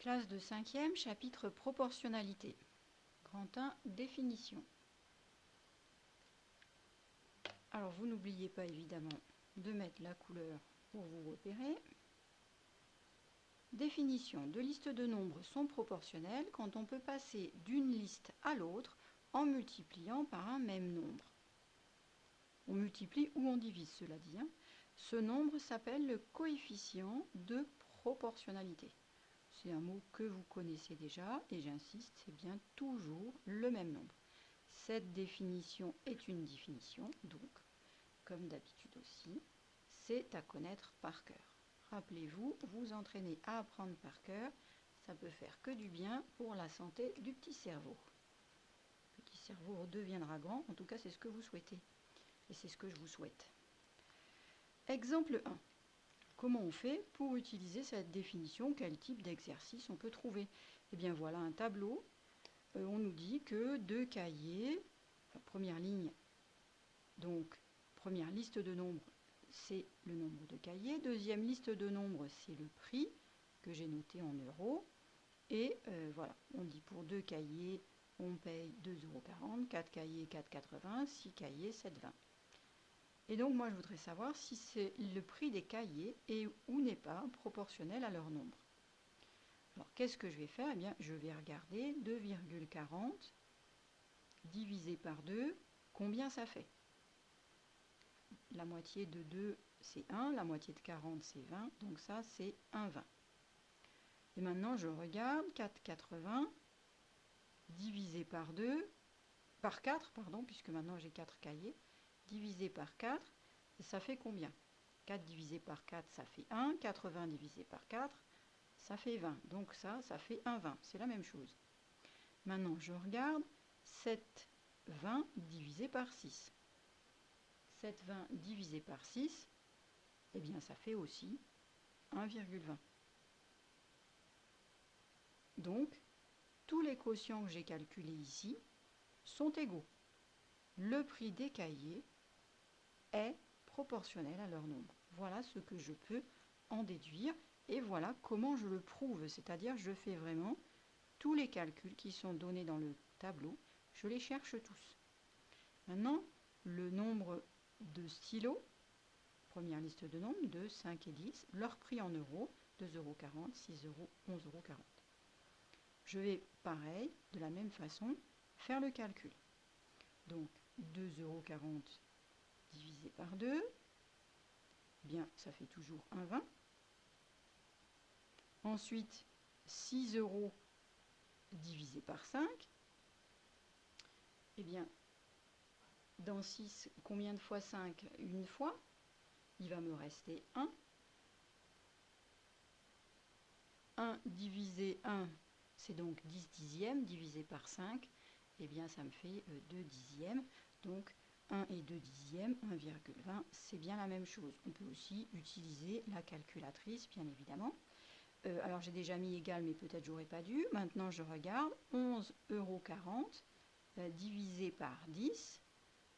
Classe de 5e, chapitre proportionnalité. Grand 1, définition. Alors vous n'oubliez pas évidemment de mettre la couleur pour vous repérer. Définition. Deux listes de nombres sont proportionnelles quand on peut passer d'une liste à l'autre en multipliant par un même nombre. On multiplie ou on divise, cela dit. Ce nombre s'appelle le coefficient de proportionnalité. C'est un mot que vous connaissez déjà et j'insiste, c'est bien toujours le même nombre. Cette définition est une définition, donc, comme d'habitude aussi, c'est à connaître par cœur. Rappelez-vous, vous entraînez à apprendre par cœur, ça peut faire que du bien pour la santé du petit cerveau. Le petit cerveau redeviendra grand, en tout cas c'est ce que vous souhaitez. Et c'est ce que je vous souhaite. Exemple 1. Comment on fait pour utiliser cette définition? Quel type d'exercice on peut trouver? Eh bien voilà un tableau. On nous dit que deux cahiers, première ligne, donc première liste de nombres, c'est le nombre de cahiers. Deuxième liste de nombres, c'est le prix que j'ai noté en euros. Et voilà, on dit pour deux cahiers, on paye 2,40 €, 4 cahiers, 4,80 €, 6 cahiers, 7,20 €. Et donc moi je voudrais savoir si c'est le prix des cahiers est ou n'est pas proportionnel à leur nombre. Alors qu'est-ce que je vais faire? Eh bien je vais regarder 2,40 divisé par 2, combien ça fait? La moitié de 2 c'est 1, la moitié de 40 c'est 20, donc ça c'est 1,20. Et maintenant je regarde 4,80 divisé par 2, par 4, pardon, puisque maintenant j'ai 4 cahiers, divisé par 4, ça fait combien? 4 divisé par 4, ça fait 1. 80 divisé par 4, ça fait 20. Donc ça fait 1,20. C'est la même chose. Maintenant, je regarde 7,20 divisé par 6. 7,20 divisé par 6, eh bien ça fait aussi 1,20. Donc, tous les quotients que j'ai calculés ici sont égaux. Le prix des cahiers est proportionnel à leur nombre. Voilà ce que je peux en déduire et voilà comment je le prouve, c'est-à-dire je fais vraiment tous les calculs qui sont donnés dans le tableau, je les cherche tous. Maintenant, le nombre de stylos, première liste de nombres, 2, 5 et 10, leur prix en euros, 2,40 €, 6 €, 11,40 €. Je vais, pareil, de la même façon, faire le calcul. Donc, 2,40 € divisé par 2, bien, ça fait toujours 1,20. Ensuite, 6 € divisé par 5. Eh bien, dans 6, combien de fois 5? Une fois. Il va me rester 1. 1 divisé 1, c'est donc 10 dixièmes, divisé par 5. Eh bien, ça me fait 2 dixièmes. Donc, 1 et 2 dixièmes, 1,20, c'est bien la même chose. On peut aussi utiliser la calculatrice, bien évidemment. Alors, j'ai déjà mis égal, mais peut-être j'aurais pas dû. Maintenant, je regarde. 11,40 € divisé par 10.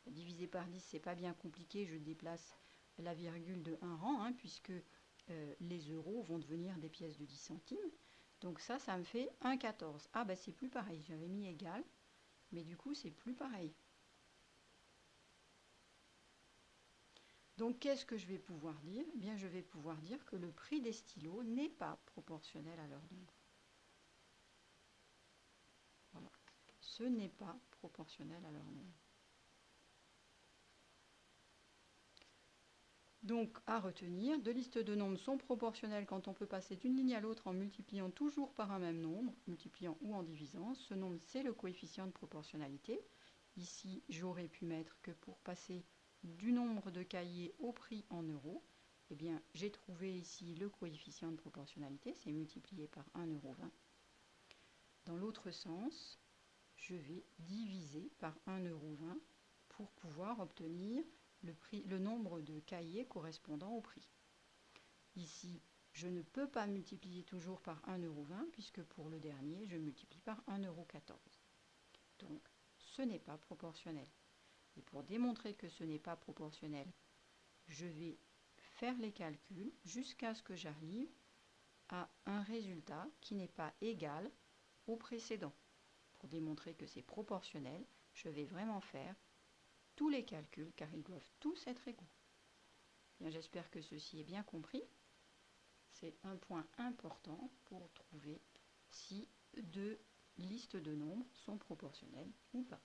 Divisé par 10, c'est pas bien compliqué. Je déplace la virgule de 1 rang, puisque les euros vont devenir des pièces de 10 centimes. Donc ça me fait 1,14. Ah, c'est plus pareil. J'avais mis égal, mais du coup, c'est plus pareil. Donc, qu'est-ce que je vais pouvoir dire? Eh bien, je vais pouvoir dire que le prix des stylos n'est pas proportionnel à leur nombre. Voilà. Ce n'est pas proportionnel à leur nombre. Donc, à retenir, deux listes de nombres sont proportionnelles quand on peut passer d'une ligne à l'autre en multipliant toujours par un même nombre, multipliant ou en divisant. Ce nombre, c'est le coefficient de proportionnalité. Ici, j'aurais pu mettre que pour passer du nombre de cahiers au prix en euros, eh bien, j'ai trouvé ici le coefficient de proportionnalité, c'est multiplié par 1,20 €. Dans l'autre sens, je vais diviser par 1,20 € pour pouvoir obtenir le nombre de cahiers correspondant au prix. Ici, je ne peux pas multiplier toujours par 1,20 € puisque pour le dernier, je multiplie par 1,14 €. Donc, ce n'est pas proportionnel. Et pour démontrer que ce n'est pas proportionnel, je vais faire les calculs jusqu'à ce que j'arrive à un résultat qui n'est pas égal au précédent. Pour démontrer que c'est proportionnel, je vais vraiment faire tous les calculs car ils doivent tous être égaux. Bien, j'espère que ceci est bien compris. C'est un point important pour trouver si deux listes de nombres sont proportionnelles ou pas.